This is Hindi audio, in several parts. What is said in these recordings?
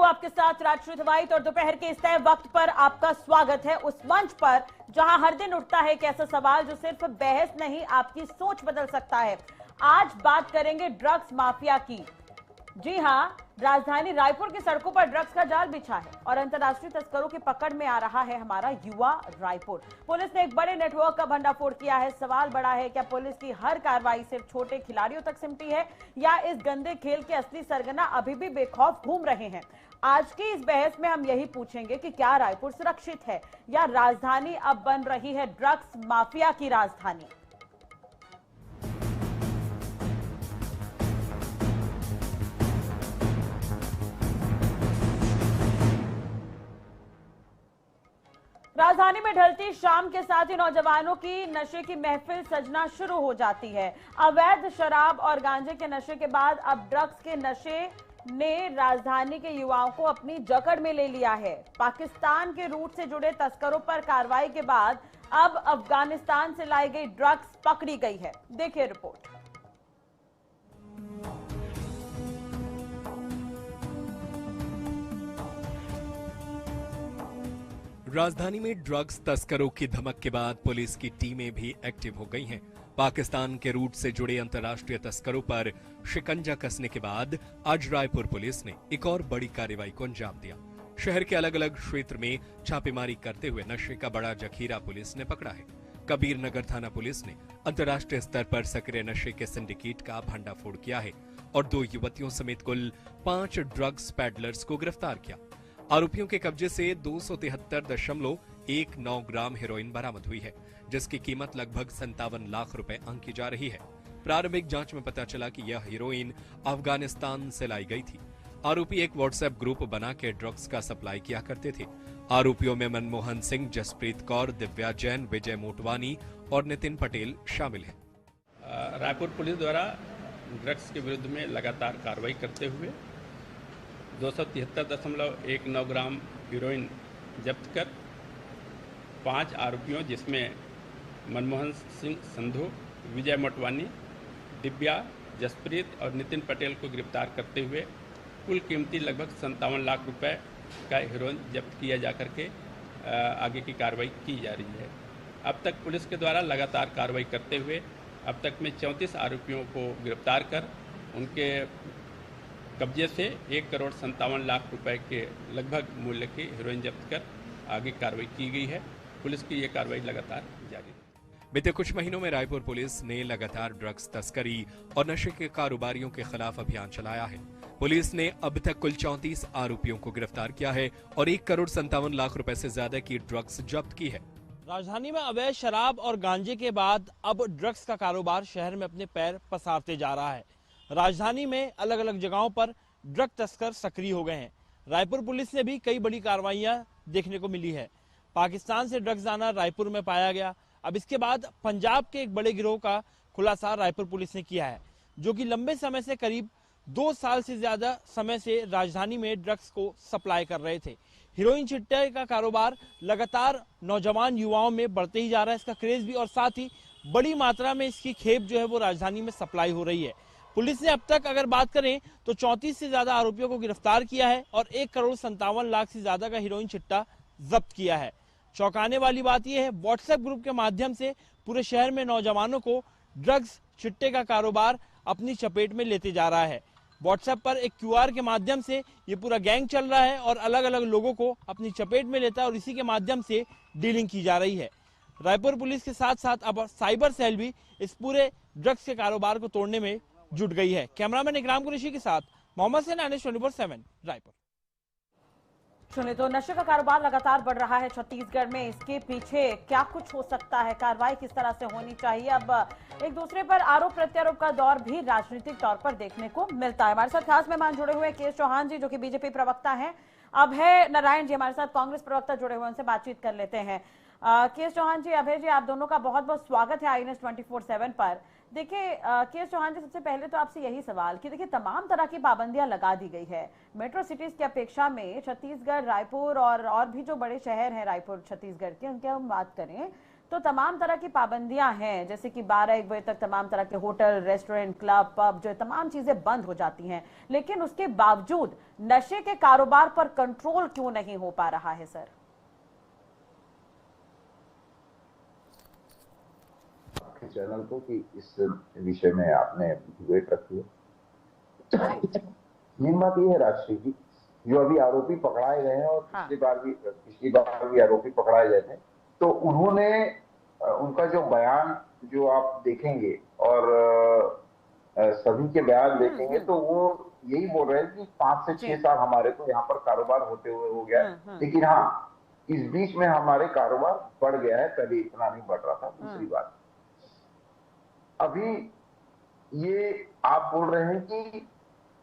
आपके साथ राजश्री धवाइत और दोपहर के इस तय वक्त पर आपका स्वागत है उस मंच पर जहां हर दिन उठता है एक ऐसा सवाल जो सिर्फ बहस नहीं आपकी सोच बदल सकता है। आज बात करेंगे ड्रग्स माफिया की। जी हां, राजधानी रायपुर की सड़कों पर ड्रग्स का जाल बिछा है और अंतर्राष्ट्रीय तस्करों की पकड़ में आ रहा है हमारा युवा रायपुर। पुलिस ने एक बड़े नेटवर्क का भंडाफोड़ किया है। सवाल बड़ा है, क्या पुलिस की हर कार्रवाई सिर्फ छोटे खिलाड़ियों तक सिमटी है या इस गंदे खेल के असली सरगना अभी भी बेखौफ घूम रहे हैं? आज की इस बहस में हम यही पूछेंगे कि क्या रायपुर सुरक्षित है या राजधानी अब बन रही है ड्रग्स माफिया की राजधानी। राजधानी में ढलती शाम के साथ ही नौजवानों की नशे की महफिल सजना शुरू हो जाती है। अवैध शराब और गांजे के नशे के बाद अब ड्रग्स के नशे ने राजधानी के युवाओं को अपनी जकड़ में ले लिया है। पाकिस्तान के रूट से जुड़े तस्करों पर कार्रवाई के बाद अब अफगानिस्तान से लाई गई ड्रग्स पकड़ी गई है। देखिए रिपोर्ट। राजधानी में ड्रग्स तस्करों की धमक के बाद पुलिस की टीमें भी एक्टिव हो गई हैं। पाकिस्तान के रूट से जुड़े अंतर्राष्ट्रीय तस्करों पर शिकंजा कसने के बाद आज रायपुर पुलिस ने एक और बड़ी कार्रवाई को अंजाम दिया। शहर के अलग अलग क्षेत्र में छापेमारी करते हुए नशे का बड़ा जखीरा पुलिस ने पकड़ा है। कबीर नगर थाना पुलिस ने अंतर्राष्ट्रीय स्तर पर सक्रिय नशे के सिंडिकेट का भंडाफोड़ किया है और 2 युवतियों समेत कुल 5 ड्रग्स पैडलर्स को गिरफ्तार किया। आरोपियों के कब्जे से 273.19 ग्राम हेरोइन बरामद हुई है, जिसकी कीमत लगभग 57 लाख रुपए आंकी जा रही है। प्रारंभिक जांच में पता चला कि यह हेरोइन अफगानिस्तान से लाई गई थी। आरोपी एक व्हाट्सएप ग्रुप बना के ड्रग्स का सप्लाई किया करते थे। आरोपियों में मनमोहन सिंह, जसप्रीत कौर, दिव्या जैन, विजय मोटवानी और नितिन पटेल शामिल हैं। रायपुर पुलिस द्वारा ड्रग्स के विरुद्ध में लगातार कार्रवाई करते हुए 273.19 ग्राम हीरोइन जब्त कर 5 आरोपियों जिसमें मनमोहन सिंह संधू, विजय मोटवानी, दिव्या, जसप्रीत और नितिन पटेल को गिरफ्तार करते हुए कुल कीमती लगभग 57 लाख रुपए का हीरोइन जब्त किया जाकर के आगे की कार्रवाई की जा रही है। अब तक पुलिस के द्वारा लगातार कार्रवाई करते हुए अब तक में 34 आरोपियों को गिरफ्तार कर उनके कब्जे से 1,57,00,000 रुपए के लगभग मूल्य की हेरोइन जब्त कर आगे कार्रवाई की गई है। पुलिस की यह कार्रवाई लगातार जारी है। बीते कुछ महीनों में रायपुर पुलिस ने लगातार ड्रग्स तस्करी और नशे के कारोबारियों के खिलाफ अभियान चलाया है। पुलिस ने अब तक कुल 34 आरोपियों को गिरफ्तार किया है और 1,57,00,000 रुपए से ज्यादा की ड्रग्स जब्त की है। राजधानी में अवैध शराब और गांजे के बाद अब ड्रग्स का कारोबार शहर में अपने पैर पसारते जा रहा है। राजधानी में अलग अलग जगहों पर ड्रग तस्कर सक्रिय हो गए हैं। रायपुर पुलिस ने भी कई बड़ी कार्रवाइयां देखने को मिली है। पाकिस्तान से ड्रग्स आना रायपुर में पाया गया। अब इसके बाद पंजाब के एक बड़े गिरोह का खुलासा रायपुर पुलिस ने किया है, जो कि लंबे समय से करीब 2 साल से ज्यादा समय से राजधानी में ड्रग्स को सप्लाई कर रहे थे। हीरोइन चिट्टे का कारोबार लगातार नौजवान युवाओं में बढ़ते ही जा रहा है, इसका क्रेज भी, और साथ ही बड़ी मात्रा में इसकी खेप जो है वो राजधानी में सप्लाई हो रही है। पुलिस ने अब तक अगर बात करें तो 34 से ज्यादा आरोपियों को गिरफ्तार किया है और 1,57,00,000 से ज्यादा का हीरोइन चिट्टा जब्त किया है। चौंकाने वाली बात यह है, व्हाट्सएप ग्रुप के माध्यम से पूरे शहर में नौजवानों को ड्रग्स चिट्टे का कारोबार अपनी चपेट में लेते जा रहा है। व्हाट्सएप पर एक QR के माध्यम से ये पूरा गैंग चल रहा है और अलग अलग लोगों को अपनी चपेट में लेता है और इसी के माध्यम से डीलिंग की जा रही है। रायपुर पुलिस के साथ साथ अब साइबर सेल भी इस पूरे ड्रग्स के कारोबार को तोड़ने में जुट गई है। कैमरामैन इकराम कुरैशी के साथ मोहम्मद सैन, NH 24/7 रायपुर। सुने तो नशे का कारोबार लगातार बढ़ रहा है छत्तीसगढ़ में। इसके पीछे क्या कुछ हो सकता है, कार्रवाई किस तरह से होनी चाहिए? अब एक दूसरे पर आरोप प्रत्यारोप का दौर भी राजनीतिक तौर पर देखने को मिलता है। हमारे साथ खास मेहमान जुड़े हुए हैं केएस चौहान जी, जो कि बीजेपी प्रवक्ता हैं। अभय नारायण जी हमारे साथ कांग्रेस प्रवक्ता जुड़े हुए हैं, उनसे बातचीत कर लेते हैं। केएस चौहान जी, अभय जी, आप दोनों का बहुत बहुत स्वागत है INS 24/7 पर। देखिए के एस चौहान जी, सबसे पहले तो आपसे यही सवाल कि देखिए तमाम तरह की पाबंदियां लगा दी गई है मेट्रो सिटीज की अपेक्षा में। छत्तीसगढ़, रायपुर और भी जो बड़े शहर हैं रायपुर छत्तीसगढ़ के, उनके हम बात करें तो तमाम तरह की पाबंदियां हैं, जैसे कि 12-1 बजे तक तमाम तरह के होटल, रेस्टोरेंट, क्लब, पब जो तमाम चीजें बंद हो जाती हैं। लेकिन उसके बावजूद नशे के कारोबार पर कंट्रोल क्यों नहीं हो पा रहा है सर? चैनल को कि इस विषय में आपने डिबेट रखी है। मेन बात ये है राजश्री जी, जो अभी आरोपी पकड़ाए गए हैं और पिछली बार भी आरोपी पकड़ाए गए थे, तो उन्होंने उनका जो बयान जो आप देखेंगे और सभी के बयान देखेंगे तो वो यही बोल रहे हैं कि 5 से 6 साल हमारे को यहाँ पर कारोबार होते हुए हो गया, लेकिन हाँ इस बीच में हमारे कारोबार बढ़ गया है, कभी इतना नहीं बढ़ रहा था। दूसरी बात, अभी ये आप बोल रहे हैं कि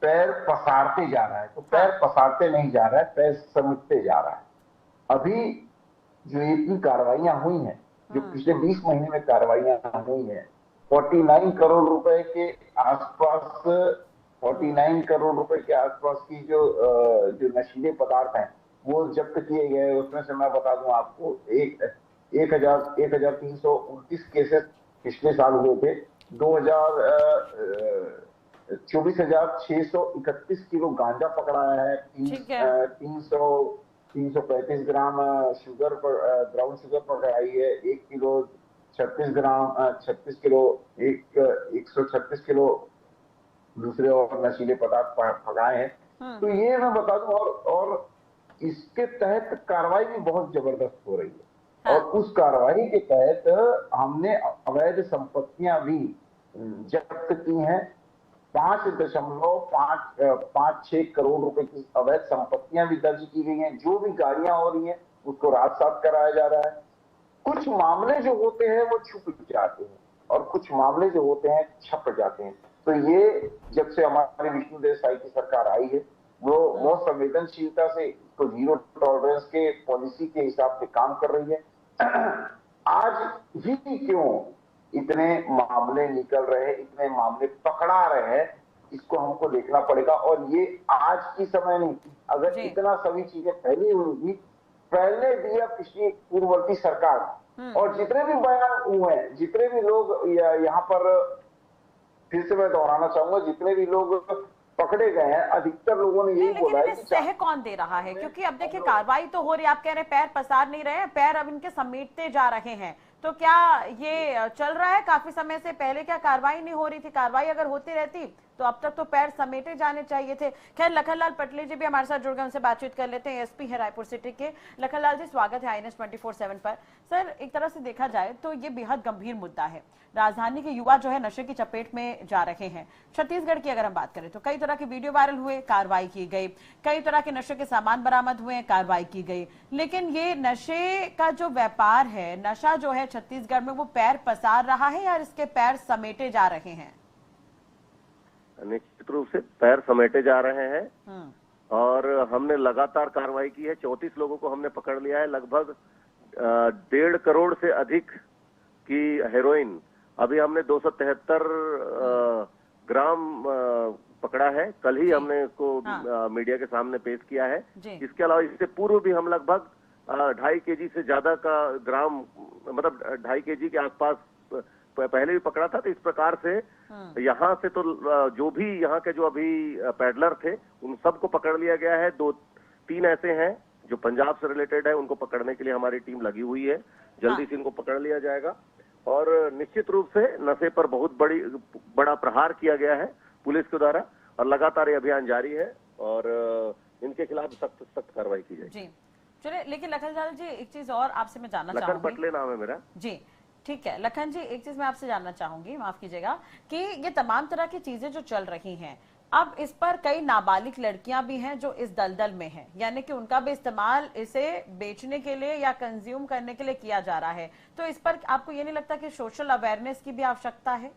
पैर पसारते जा रहा है, तो पैर पसारते नहीं जा रहा है, पैर समेटते जा रहा है। अभी जो इतनी कार्रवाइयां हुई हैं, जो पिछले 20 महीने में कार्रवाइयां हुई हैं, 49 करोड़ रुपए के आसपास, 49 करोड़ रुपए के आसपास की जो नशीले पदार्थ हैं वो जब्त किए गए। उसमें से मैं बता दूं आपको 1329 केसेस पिछले साल हुए थे। 24,631 किलो गांजा पकड़ाया है, 335 ग्राम शुगर पर ब्राउन शुगर पकड़ाई है, 1 किलो 36 किलो 136 किलो दूसरे और नशीले पदार्थ पकड़ाए हैं। तो ये मैं बता दूं, और इसके तहत कार्रवाई भी बहुत जबरदस्त हो रही है। और उस कार्रवाई के तहत हमने अवैध संपत्तियां भी जब्त की हैं। 5.56 करोड़ रुपए की अवैध संपत्तियां भी दर्ज की गई हैं। जो भी गाड़ियां हो रही हैं उसको रात-सात कराया जा रहा है। कुछ मामले जो होते हैं वो छुप जाते हैं और कुछ मामले जो होते हैं छप जाते हैं। तो ये जब से हमारी विष्णुदेव साई की सरकार आई है, वो बहुत संवेदनशीलता से इसको जीरो टॉलरेंस के पॉलिसी के हिसाब से काम कर रही है। आज ही क्यों इतने मामले निकल रहे हैं, इतने मामले पकड़ा रहे हैं, इसको हमको देखना पड़ेगा। और ये आज की समय नहीं, अगर इतना सभी चीजें पहले हुई थी, पहले दिया पिछली पूर्ववर्ती सरकार, और जितने भी बयान हुए हैं, जितने भी लोग यहाँ पर, फिर से मैं दोहराना चाहूंगा, जितने भी लोग पकड़े गए हैं, अधिकतर लोगों ने यही बोला है कि सह कौन दे रहा है? क्योंकि अब देखिए कार्रवाई तो हो रही है, आप कह रहे हैं पैर पसार नहीं रहे हैं, पैर अब इनके समेटते जा रहे हैं। तो क्या ये चल रहा है काफी समय से? पहले क्या कार्रवाई नहीं हो रही थी? कार्रवाई अगर होती रहती तो अब तक तो पैर समेटे जाने चाहिए थे। खैर, लखनलाल पटले जी भी हमारे साथ जुड़ गए, उनसे बातचीत कर लेते हैं। एसपी है रायपुर सिटी के। लखनलाल जी, स्वागत है INS 24/7 पर। सर, एक तरह से देखा जाए तो ये बेहद गंभीर मुद्दा है। राजधानी के युवा जो है नशे की चपेट में जा रहे हैं। छत्तीसगढ़ की अगर हम बात करें तो कई तरह के वीडियो वायरल हुए, कार्रवाई की गई। कई तरह के नशे के सामान बरामद हुए, कार्रवाई की गई। लेकिन ये नशे का जो व्यापार है, नशा जो है छत्तीसगढ़ में, वो पैर पसार रहा है या इसके पैर समेटे जा रहे हैं? निश्चित रूप से पैर समेटे जा रहे हैं और हमने लगातार कार्रवाई की है। 34 लोगों को हमने पकड़ लिया है। लगभग 1.5 करोड़ से अधिक की हेरोइन, अभी हमने 273 ग्राम पकड़ा है। कल ही हमने इसको मीडिया के सामने पेश किया है। इसके अलावा इससे पूर्व भी हम लगभग 2.5 केजी से ज्यादा का ग्राम, मतलब 2.5 केजी के आसपास पहले भी पकड़ा था। तो इस प्रकार से यहाँ से तो जो भी यहाँ के जो अभी पैडलर थे उन सबको पकड़ लिया गया है। 2-3 ऐसे हैं जो पंजाब से रिलेटेड है, उनको पकड़ने के लिए हमारी टीम लगी हुई है। जल्दी से इनको पकड़ लिया जाएगा। और निश्चित रूप से नशे पर बहुत बड़ा प्रहार किया गया है पुलिस के द्वारा और लगातार ये अभियान जारी है और इनके खिलाफ सख्त कार्रवाई की जाएगी। चलिए, लेकिन लखनलाल जी एक चीज और आपसे मैं जानना चाहूंगी। लखन पटले नाम है मेरा जी, ठीक है। लखन जी, एक चीज मैं आपसे जानना चाहूंगी, माफ कीजिएगा, कि ये तमाम तरह की चीजें जो चल रही हैं, अब इस पर कई नाबालिग लड़कियां भी हैं जो इस दलदल में हैं, यानी कि उनका भी इस्तेमाल इसे बेचने के लिए या कंज्यूम करने के लिए किया जा रहा है। तो इस पर आपको ये नहीं लगता कि सोशल अवेयरनेस की भी आवश्यकता है?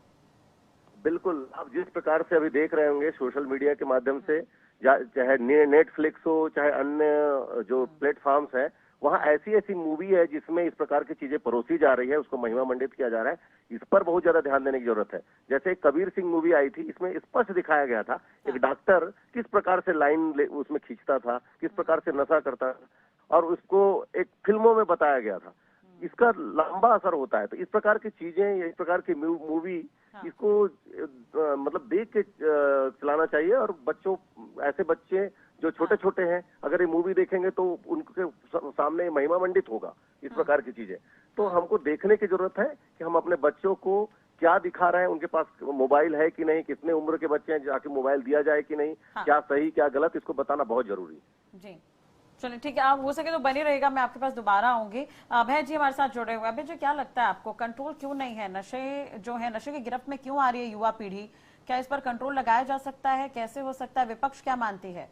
बिल्कुल। आप जिस प्रकार से अभी देख रहे होंगे सोशल मीडिया के माध्यम से, चाहे नेटफ्लिक्स हो, चाहे अन्य जो प्लेटफॉर्म्स हैं, वहाँ ऐसी ऐसी मूवी है जिसमें इस प्रकार की चीजें परोसी जा रही है, उसको महिमा मंडित किया जा रहा है। इस पर बहुत ज्यादा ध्यान देने की जरूरत है। जैसे कबीर सिंह मूवी आई थी, इसमें स्पष्ट दिखाया गया था एक डॉक्टर किस प्रकार से लाइन उसमें खींचता था, किस प्रकार से नशा करता था, और उसको एक फिल्मों में बताया गया था। इसका लंबा असर होता है। तो इस प्रकार की चीजें, इस प्रकार की मूवी, इसको मतलब देख के चलाना चाहिए। और बच्चों, ऐसे बच्चे जो छोटे छोटे हैं, अगर ये मूवी देखेंगे तो उनके सामने महिमा मंडित होगा इस प्रकार की चीजें। तो हमको देखने की जरूरत है कि हम अपने बच्चों को क्या दिखा रहे हैं, उनके पास मोबाइल है कि नहीं, कितने उम्र के बच्चे हैं जाके मोबाइल दिया जाए कि नहीं, क्या सही क्या गलत, इसको बताना बहुत जरूरी है। जी चलिए ठीक है, आप हो सके तो बनी रहेगा, मैं आपके पास दोबारा आऊंगी। अभय जी हमारे साथ जुड़े हुए। अभय जी, क्या लगता है आपको, कंट्रोल क्यों नहीं है? नशे जो है, नशे की गिरफ्त में क्यों आ रही है युवा पीढ़ी? क्या इस पर कंट्रोल लगाया जा सकता है? कैसे हो सकता है? विपक्ष क्या मानती है?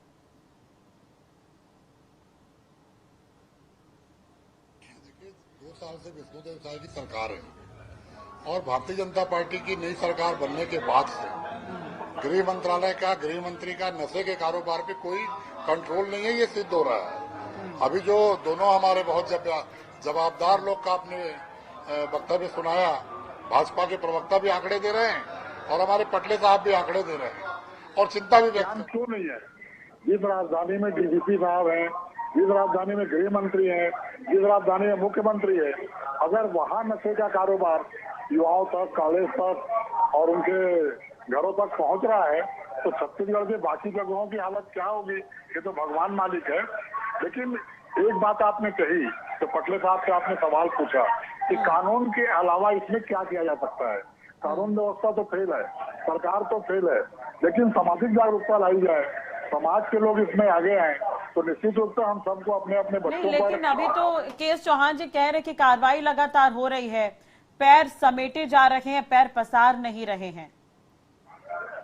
देखिए, 2 साल से विष्णुदेव साय की सरकार है और भारतीय जनता पार्टी की नई सरकार बनने के बाद से गृह मंत्रालय का, गृह मंत्री का नशे के कारोबार पे कोई कंट्रोल नहीं है। ये सिद्ध हो रहा है। अभी जो दोनों हमारे बहुत जवाबदार लोग का आपने वक्तव्य सुनाया, भाजपा के प्रवक्ता भी आंकड़े दे रहे हैं और हमारे पटले साहब भी आंकड़े दे रहे हैं और चिंता भी व्यक्त क्यों नहीं है। जिस राजधानी में डीजीपी साहब हैं, जिस राजधानी में गृह मंत्री है, जिस राजधानी में मुख्यमंत्री है, अगर वहाँ नशे का कारोबार युवाओं तक, कॉलेज तक और उनके घरों तक पहुंच रहा है, तो छत्तीसगढ़ के बाकी जगहों की हालत क्या होगी, ये तो भगवान मालिक है। लेकिन एक बात आपने कही, तो पटले साहब से आपने सवाल पूछा कि कानून के अलावा इसमें क्या किया जा सकता है। कानून व्यवस्था तो फेल है, सरकार तो फेल है, लेकिन सामाजिक जागरूकता लाई जाए, समाज के लोग इसमें आगे आए, तो निश्चित रूप से हम सबको अपने अपने बच्चों पर। लेकिन अभी तो केस चौहान जी कह रहे कि कार्रवाई लगातार हो रही है, पैर समेटे जा रहे हैं, पैर पसार नहीं रहे हैं।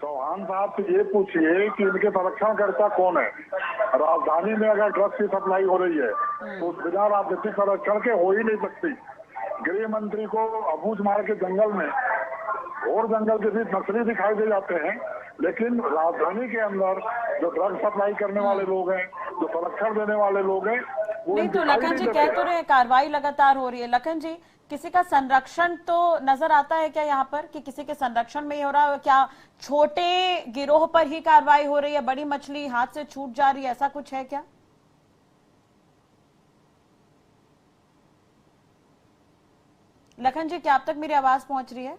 चौहान साहब से ये पूछिए कि इनके संरक्षणकर्ता कौन है। राजधानी में अगर ड्रग्स की सप्लाई हो रही है तो बिना राजनीतिक संरक्षण के हो ही नहीं सकती। गृह मंत्री को अबूझमार के जंगल में, घोर जंगल के बीच नक्सली दिखाई दे जाते हैं, लेकिन राजधानी के अंदर जो ड्रग सप्लाई करने वाले लोग हैं, जो संरक्षण देने वाले लोग हैं, वो नहीं। तो लखन जी कह तो रहे कार्रवाई लगातार हो रही है। लखन जी, किसी का संरक्षण तो नजर आता है क्या यहाँ पर, कि किसी के संरक्षण में ही हो रहा है? क्या छोटे गिरोह पर ही कार्रवाई हो रही है, बड़ी मछली हाथ से छूट जा रही है, ऐसा कुछ है क्या? लखन जी, क्या आप तक मेरी आवाज पहुंच रही है?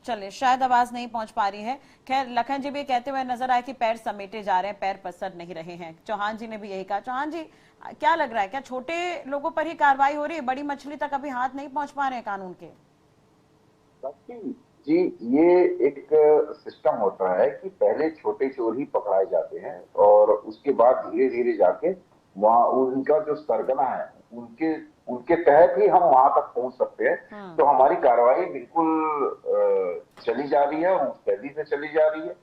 चलिए, शायद आवाज नहीं पहुंच पा रही है। खैर, लखन जी भी कहते हुए नजर आए कि पैर समेटे जा रहे हैं, पैर पसर नहीं रहे हैं। चौहान जी ने भी यही कहा। चौहान जी, क्या लग रहा है, क्या छोटे लोगों पर ही कार्रवाई हो रही है, बड़ी मछली तक अभी हाथ नहीं पहुंच पा रहे हैं कानून के? जी, ये एक सिस्टम होता है कि पहले छोटे चोर ही पकड़ाए जाते हैं और उसके बाद धीरे धीरे जाके वहाँ उनका जो सरगना है, उनके तहत ही हम वहां तक पहुंच सकते हैं। तो हमारी कार्रवाई बिल्कुल चली जा रही है, मुस्तैदी से चली जा रही है।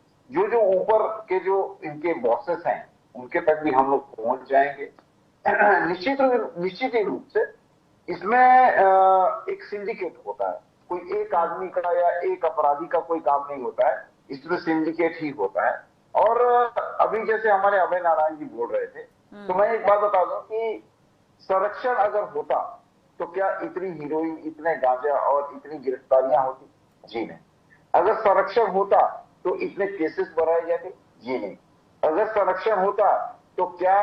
जो ऊपर के जो इनके बॉसेस हैं, उनके तक भी हम लोग पहुंच जाएंगे। निश्चित ही रूप से इसमें एक सिंडिकेट होता है। कोई एक आदमी का या एक अपराधी का कोई काम नहीं होता है, इसमें सिंडिकेट ही होता है। और अभी जैसे हमारे अभय नारायण जी बोल रहे थे, तो मैं एक बात बता दूं कि संरक्षण अगर होता तो क्या इतनी हीरोइन, इतने गांजा और इतनी गिरफ्तारियां होती? जी नहीं। अगर संरक्षण होता तो इतने केसेस बढ़ाए जाते? जी नहीं। अगर संरक्षण होता तो क्या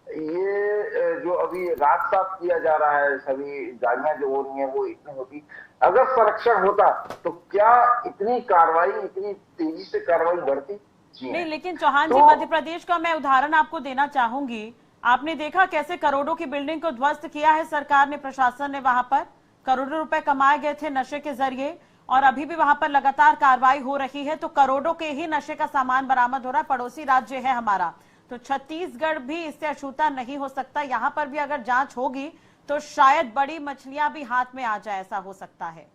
ये जो अभी रात साफ किया जा रहा है, सभी गाड़ियां जो हो रही हैं वो इतनी होती? अगर संरक्षण होता तो क्या इतनी कार्रवाई, इतनी तेजी से कार्रवाई बढ़ती? जी नहीं। लेकिन चौहान जी, मध्य प्रदेश का मैं उदाहरण आपको देना चाहूंगी। आपने देखा कैसे करोड़ों की बिल्डिंग को ध्वस्त किया है सरकार ने, प्रशासन ने। वहां पर करोड़ों रुपए कमाए गए थे नशे के जरिए, और अभी भी वहां पर लगातार कार्रवाई हो रही है। तो करोड़ों के ही नशे का सामान बरामद हो रहा है। पड़ोसी राज्य है हमारा, तो छत्तीसगढ़ भी इससे अछूता नहीं हो सकता। यहाँ पर भी अगर जांच होगी तो शायद बड़ी मछलियां भी हाथ में आ जाए, ऐसा हो सकता है।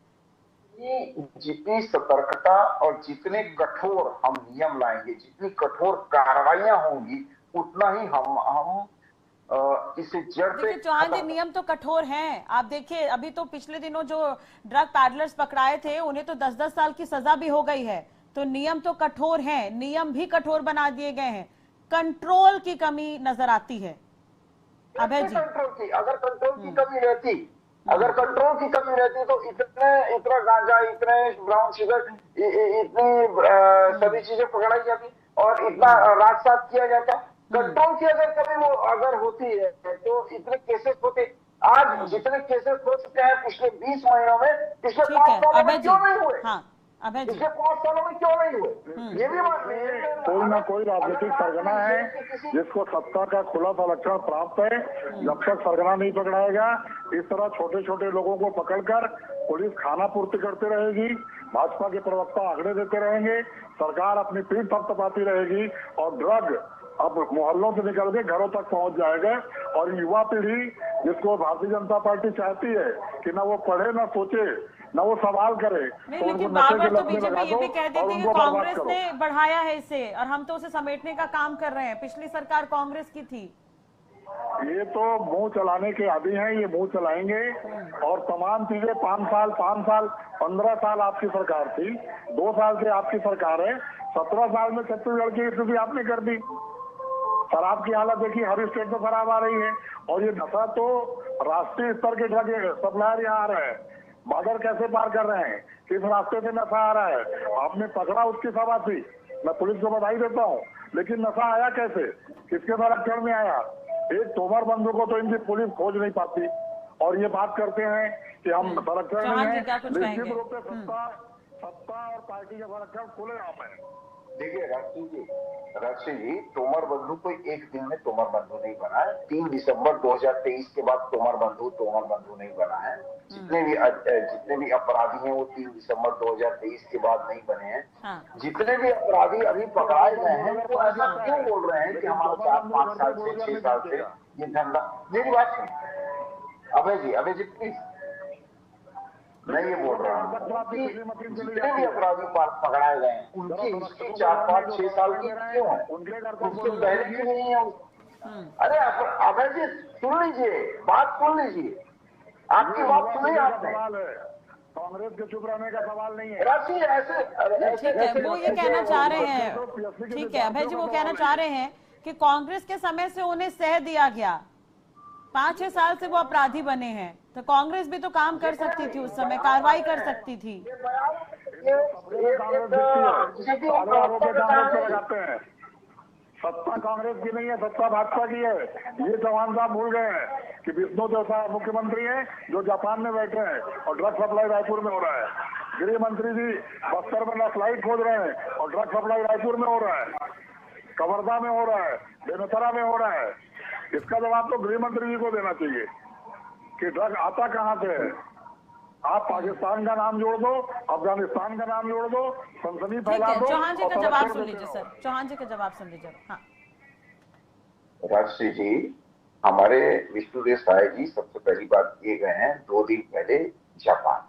जितनी सतर्कता और जितने कठोर हम नियम लाएंगे, जितनी कठोर कार्रवाइयां होंगी, उतना ही हम इसे जड़ से। चौहान जी, नियम तो कठोर हैं। आप देखिए, अभी तो पिछले दिनों जो ड्रग पैडलर्स पकड़ाए थे, उन्हें तो 10-10 साल की सजा भी हो गई है। तो नियम तो कठोर हैं, नियम भी कठोर बना दिए गए हैं। कंट्रोल की कमी नजर आती है? अभय जी, कंट्रोल की, अगर कंट्रोल की कमी रहती, अगर कंट्रोल की कमी रहती तो इतना गांजा, इतने ब्राउन शुगर, इतनी सभी चीजें पकड़ाई जाती और इतना राजसात किया जाता। कंट्रोल की अगर कमी वो अगर होती है तो इतने केसेस होते। आज जितने केसेस हो चुके हैं पिछले 20 महीनों में, पिछले 5 सालों में क्यों नहीं हुए? हाँ, अभय जी, पिछले 5 सालों में क्यों नहीं हुए? ये भी कोई ना कोई राजनीतिक सरगना है जिसको सत्ता का खुला संरक्षण प्राप्त है। जब तक सरगना नहीं पकड़ाएगा, इस तरह छोटे छोटे लोगों को पकड़कर पुलिस खाना पूर्ति करती रहेगी, भाजपा के प्रवक्ता आंकड़े देते रहेंगे, सरकार अपनी पीठ थपथपाती रहेगी और ड्रग अब मोहल्लों से निकल के घरों तक पहुंच जाएगा। और युवा पीढ़ी जिसको भारतीय जनता पार्टी चाहती है कि ना वो पढ़े, ना सोचे, ना वो सवाल करे, तो लेकिन बार बार तो बीजेपी ये भी कह देती है कांग्रेस ने बढ़ाया है इसे और हम तो उसे समेटने का काम कर रहे हैं। पिछली सरकार कांग्रेस की थी। ये तो मुंह चलाने के आदी हैं, ये मुंह चलाएंगे और तमाम चीजें 5 साल 15 साल आपकी सरकार थी, 2 साल से आपकी सरकार है, 17 साल में छत्तीसगढ़ की स्थिति आपने कर दी। शराब की हालत देखिए, हर स्टेट में शराब आ रही है और ये नशा तो राष्ट्रीय स्तर के ड्रग सप्लायर यहाँ आ रहे हैं। बॉर्डर कैसे पार कर रहे हैं, किस रास्ते से नशा आ रहा है, आपने पकड़ा उसकी शाबाशी, मैं पुलिस को बधाई देता हूँ, लेकिन नशा आया कैसे, किसके संरक्षण में आया? एक तोमर बंधु को तो इनकी पुलिस खोज नहीं पाती और ये बात करते हैं कि हम संरक्षण में हैं। निश्चित रूप से सत्ता और पार्टी का संरक्षण खुलेआम है। देखिए राष्ट्रीय जी, तोमर बंधु कोई एक दिन में तोमर बंधु नहीं बना है। 3 दिसंबर 2023 के बाद तोमर बंधु नहीं बना है। जितने भी अपराधी हैं वो 3 दिसंबर 2023 के बाद नहीं बने हैं। हाँ। जितने भी अपराधी अभी पकड़ाए गए हैं वो ऐसा क्यों बोल रहे हैं कि हमारे 4-5 साल से 6 साल से ये धंधा। मेरी बात सुनिए अभय जी प्लीज, मैं ये बोल रहा हूँ कि जितने भी अपराधी पकड़ाए गए हैं उनकी हिस्ट्री 4-5-6 साल की क्यों है, उससे पहले क्यों नहीं है? अरे अभय जी सुन लीजिए, बात सुन लीजिए, आपकी बात सुनी आपने। कांग्रेस के चुप रहने का सवाल नहीं है। ठीक है, वो ये कहना चाह रहे हैं, ठीक है अभय जी, वो कहना चाह रहे हैं कि कांग्रेस के समय से उन्हें सह दिया गया, 5-6 साल से वो अपराधी बने हैं, तो कांग्रेस भी तो काम कर सकती थी, उस समय कार्रवाई कर सकती थी। सत्ता कांग्रेस की नहीं है, सत्ता भाजपा की है। ये चौहान साहब भूल गए हैं कि विष्णु देव साहब मुख्यमंत्री हैं जो जापान में बैठे हैं और ड्रग सप्लाई रायपुर में हो रहा है। गृह मंत्री जी बस्तर में नक्सलाइट खोज रहे हैं और ड्रग सप्लाई रायपुर में हो रहा है, कवर्धा में हो रहा है, बेमेतरा में हो रहा है। इसका जवाब तो गृह मंत्री जी को देना चाहिए कि ड्रग आता कहां से है। आप पाकिस्तान का नाम जोड़ दो, अफगानिस्तान का नाम जोड़ दो, सनसनी फैला दो। चौहान जी का जवाब सुन लीजिए सर, चौहान जी का जवाब सुन लीजिए। हाँ राष्ट्रीय जी, हमारे विष्णुदेव साय जी सबसे पहली बात ये गए हैं 2 दिन पहले जापान,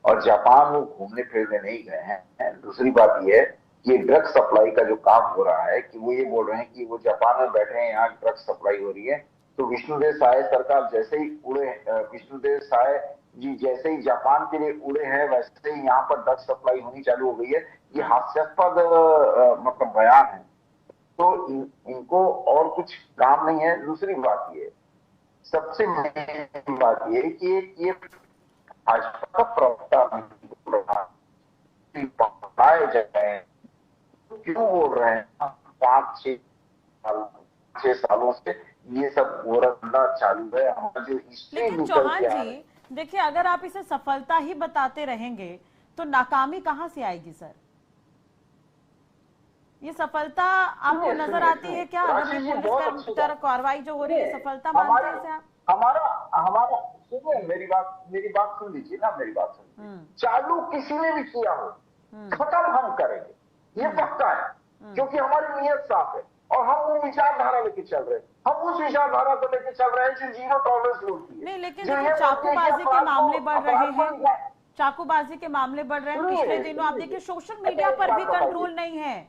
और जापान वो घूमने फिरने नहीं गए हैं। दूसरी बात ये है कि ड्रग सप्लाई का जो काम हो रहा है कि वो ये बोल रहे हैं कि वो जापान में बैठे हैं, यहाँ ड्रग सप्लाई हो रही है। तो विष्णुदेव साय सरकार जैसे ही उड़े, विष्णुदेव साय जी जैसे ही जापान के लिए उड़े हैं वैसे ही यहाँ पर ड्रग सप्लाई होनी चालू हो गई है। ये हास्यास्पद मतलब बयान है, तो इनको और कुछ काम नहीं है। दूसरी बात ये, सबसे मेन बात ये कि ये भाजपा का प्रवक्ता पकड़ाए जाए क्यों बोल रहे हैं 5-6 सालों से ये सब गोरखा चालू है। लेकिन चौहान जी देखिए, अगर आप इसे सफलता ही बताते रहेंगे तो नाकामी कहां से आएगी सर? ये सफलता आपको नजर आती है क्या? अगर ये पुलिस का कार्रवाई जो हो रही है सफलता मानते हैं इसे आप? हमारा सुनिए, मेरी बात सुन लीजिए ना, मेरी बात सुन। चालू किसी ने भी किया हो, खत्म हम करेंगे, ये पक्का है, क्योंकि हमारी नीयत साफ है और हम वो विचारधारा लेके चल रहे हैं। हम उस विचारधारा को लेके चल रहे हैं जो जीरो टॉलरेंस बोलती है। नहीं, लेकिन चाकूबाजी के मामले बढ़ रहे हैं, चाकूबाजी के मामले बढ़ रहे हैं। पिछले दिनों आप देखिए सोशल मीडिया पर भी कंट्रोल नहीं है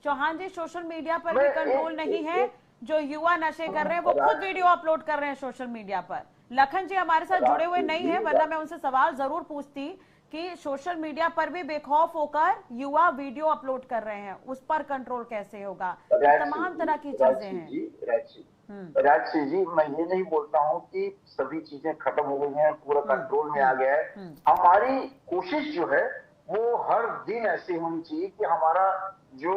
चौहान जी, सोशल मीडिया पर भी कंट्रोल नहीं है। जो युवा नशे कर रहे हैं वो खुद वीडियो अपलोड कर रहे हैं सोशल मीडिया पर। लखन जी हमारे साथ जुड़े हुए नहीं है, वरना मैं उनसे सवाल जरूर पूछती कि सोशल मीडिया पर भी बेखौफ होकर युवा वीडियो अपलोड कर रहे हैं, उस पर कंट्रोल कैसे होगा? तमाम तरह की चीजें हैं। राजश्री जी, मैं ये नहीं बोलता हूँ कि सभी चीजें खत्म हो गई हैं, पूरा कंट्रोल में आ गया है। हमारी कोशिश जो है वो हर दिन ऐसी होनी चाहिए कि हमारा जो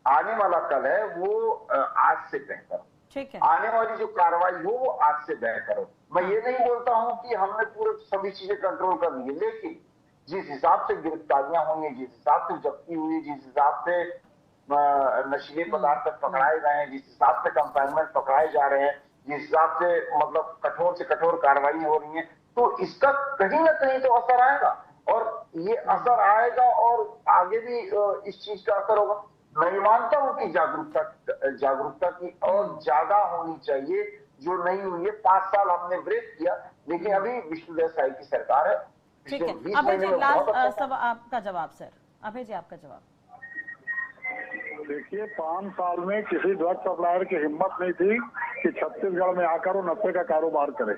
आने वाला कल है वो आज से बेहतर हो। ठीक है, आने वाली जो कार्रवाई हो वो आज से बेहतर हो। मैं ये नहीं बोलता हूँ कि हमने पूरे सभी चीजें कंट्रोल कर ली है, लेकिन जिस हिसाब से गिरफ्तारियां हुई है, जिस हिसाब से जब्ती हुई, जिस हिसाब से नशीले पदार्थ पकड़ाए गए हैं, जिस हिसाब से कंपाइनमेंट पकड़ाए जा रहे हैं, जिस हिसाब से मतलब कठोर से कठोर कार्रवाई हो रही है, तो इसका कहीं ना कहीं तो असर आएगा और ये असर आएगा और आगे भी इस चीज का असर होगा। मैं मानता हूं कि जागरूकता की और ज्यादा होनी चाहिए, जो नहीं हुई है। 5 साल हमने ब्रेक किया, लेकिन अभी विष्णुदेव साई की सरकार है। ठीक है, अभय जी लास्ट आपका जवाब सर, अभय जी आपका जवाब। देखिए, 5 साल में किसी ड्रग सप्लायर की हिम्मत नहीं थी कि छत्तीसगढ़ में आकर वो नशे का कारोबार करे,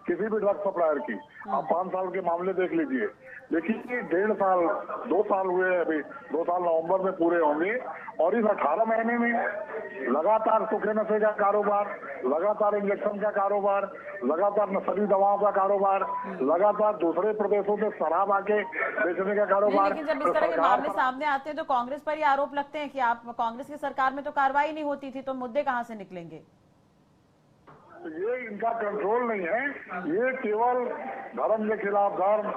किसी भी ड्रग सप्लायर की। आप 5 साल के मामले देख लीजिए। देखिए, 1.5 साल 2 साल हुए, अभी 2 साल नवंबर में पूरे होंगे, और इस 18 महीने में लगातार सूखे नशे का कारोबार, लगातार इंजेक्शन का कारोबार, लगातार नशीली दवाओं का कारोबार, लगातार दूसरे प्रदेशों से शराब आके बेचने का कारोबार। लेकिन जब इस तरह के मामले सामने आते हैं तो कांग्रेस पर ही आरोप लगते हैं कि आप कांग्रेस की सरकार में तो कार्रवाई नहीं होती थी, तो मुद्दे कहां से निकलेंगे? ये इनका कंट्रोल नहीं है, ये केवल धर्म के खिलाफ धर्म,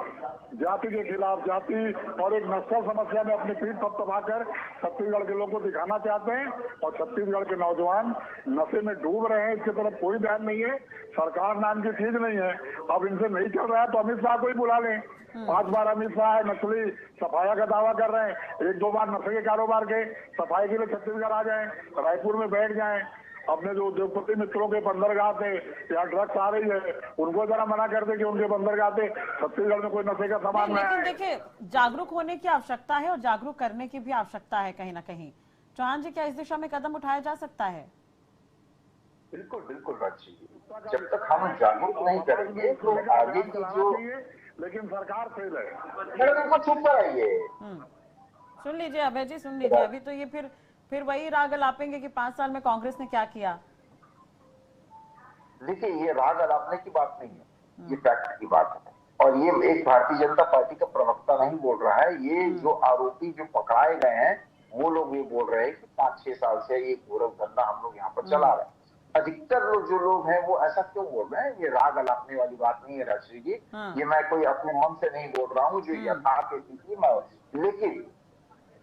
जाति के खिलाफ जाति और एक नक्सल समस्या में अपनी पीठ थपथपाकर छत्तीसगढ़ के लोगों को दिखाना चाहते हैं, और छत्तीसगढ़ के नौजवान नशे में डूब रहे हैं। इसकी तरफ कोई ध्यान नहीं है, सरकार नाम की चीज नहीं है। अब इनसे नहीं चल रहा है तो अमित शाह को ही बुला लें। 5 बार अमित शाह नकली सफाया का दावा कर रहे हैं, 1-2 बार नशे के कारोबार के सफाई के लिए छत्तीसगढ़ आ जाएं, रायपुर में बैठ जाएं। अपने जो उद्योगपति मित्रों के बंदरगाह थे यहाँ ड्रग्स आ रही है, उनको जरा मना कर दे कि उनके बंदरगाह थे छत्तीसगढ़ में कोई नशे का सामान नहीं। लेकिन देखिए, जागरूक होने की आवश्यकता है और जागरूक करने की भी आवश्यकता है कहीं ना कहीं। चौहान जी, क्या इस दिशा में कदम उठाया जा सकता है? बिल्कुल बिल्कुल राजी जी, जब तक हम जागरूक नहीं करेंगे तो आगे की जो, लेकिन सरकार फेल है। बिल्कुल चुप रहिए। सुन लीजिए अभय जी, सुन लीजिए। अभी तो ये फिर वही राग अलापेंगे कि 5 साल में कांग्रेस ने क्या किया। देखिए, ये राग अलापने की बात नहीं है, ये फैक्ट की बात है, और ये एक भारतीय जनता पार्टी का प्रवक्ता नहीं बोल रहा है। ये जो आरोपी जो पकड़ाए गए हैं वो लोग ये बोल रहे हैं कि 5-6 साल से ये गोरख धंधा हम लोग यहाँ पर चला रहे हैं। अधिकतर जो लोग हैं वो ऐसा क्यों बोल रहे हैं? ये राग अलापने वाली बात नहीं है राजश्री जी, ये मैं कोई अपने मन से नहीं बोल रहा हूँ, जो यथार्थ स्थिति। लेकिन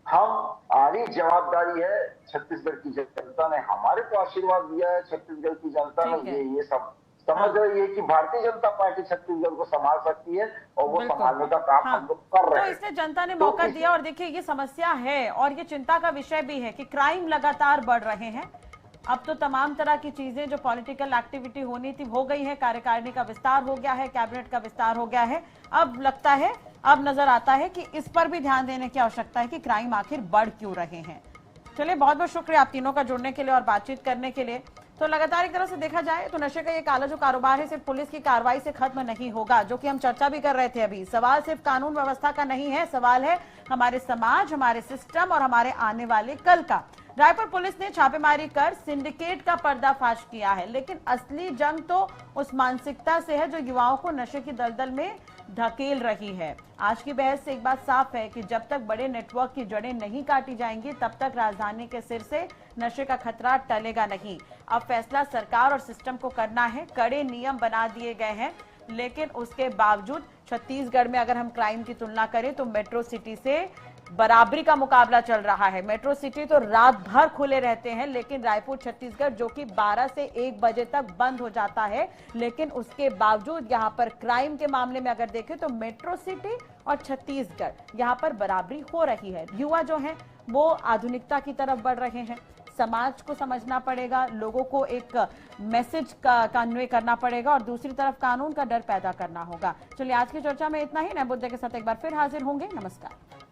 हमारी जवाबदारी है, छत्तीसगढ़ की जनता ने हमारे को आशीर्वाद दिया है, छत्तीसगढ़ की जनता ने ये सब समझ रही है कि भारतीय जनता पार्टी छत्तीसगढ़ को संभाल सकती है, और वो संभालने का काम हम लोग कर रहे हैं। तो इसलिए जनता ने मौका दिया। और देखिए, ये समस्या है और ये चिंता का विषय भी है कि क्राइम लगातार बढ़ रहे हैं। अब तो तमाम तरह की चीजें जो पॉलिटिकल एक्टिविटी होनी थी हो गई है, कार्यकारिणी का विस्तार हो गया है, कैबिनेट का विस्तार हो गया है। अब लगता है, अब नजर आता है कि इस पर भी ध्यान देने की आवश्यकता है कि क्राइम आखिर बढ़ क्यों रहे हैं। चलिए, बहुत बहुत शुक्रिया आप तीनों का जुड़ने के लिए और बातचीत करने के लिए। तो लगातार एक तरह से देखा जाए तो नशे का ये काला जो कारोबार है सिर्फ पुलिस की कार्रवाई से खत्म नहीं होगा, जो कि हम चर्चा भी कर रहे थे अभी। सवाल सिर्फ कानून व्यवस्था का नहीं है, सवाल है हमारे समाज, हमारे सिस्टम और हमारे आने वाले कल का। रायपुर पुलिस ने छापेमारी कर सिंडिकेट का पर्दाफाश किया है, लेकिन असली जंग तो उस मानसिकता से है जो युवाओं को नशे की दलदल में धकेल रही है। आज की बहस से एक बात साफ है कि जब तक बड़े नेटवर्क की जड़ें नहीं काटी जाएंगी तब तक राजधानी के सिर से नशे का खतरा टलेगा नहीं। अब फैसला सरकार और सिस्टम को करना है। कड़े नियम बना दिए गए हैं, लेकिन उसके बावजूद छत्तीसगढ़ में अगर हम क्राइम की तुलना करें तो मेट्रो सिटी से बराबरी का मुकाबला चल रहा है। मेट्रो सिटी तो रात भर खुले रहते हैं, लेकिन रायपुर छत्तीसगढ़ जो कि 12 से 1 बजे तक बंद हो जाता है, लेकिन उसके बावजूद यहां पर क्राइम के मामले में अगर देखें तो मेट्रो सिटी और छत्तीसगढ़ यहां पर बराबरी हो रही है। युवा जो है वो आधुनिकता की तरफ बढ़ रहे हैं। समाज को समझना पड़ेगा, लोगों को एक मैसेज का कन्वे करना पड़ेगा, और दूसरी तरफ कानून का डर पैदा करना होगा। चलिए, आज की चर्चा में इतना ही। नए मुद्दे के साथ एक बार फिर हाजिर होंगे। नमस्कार।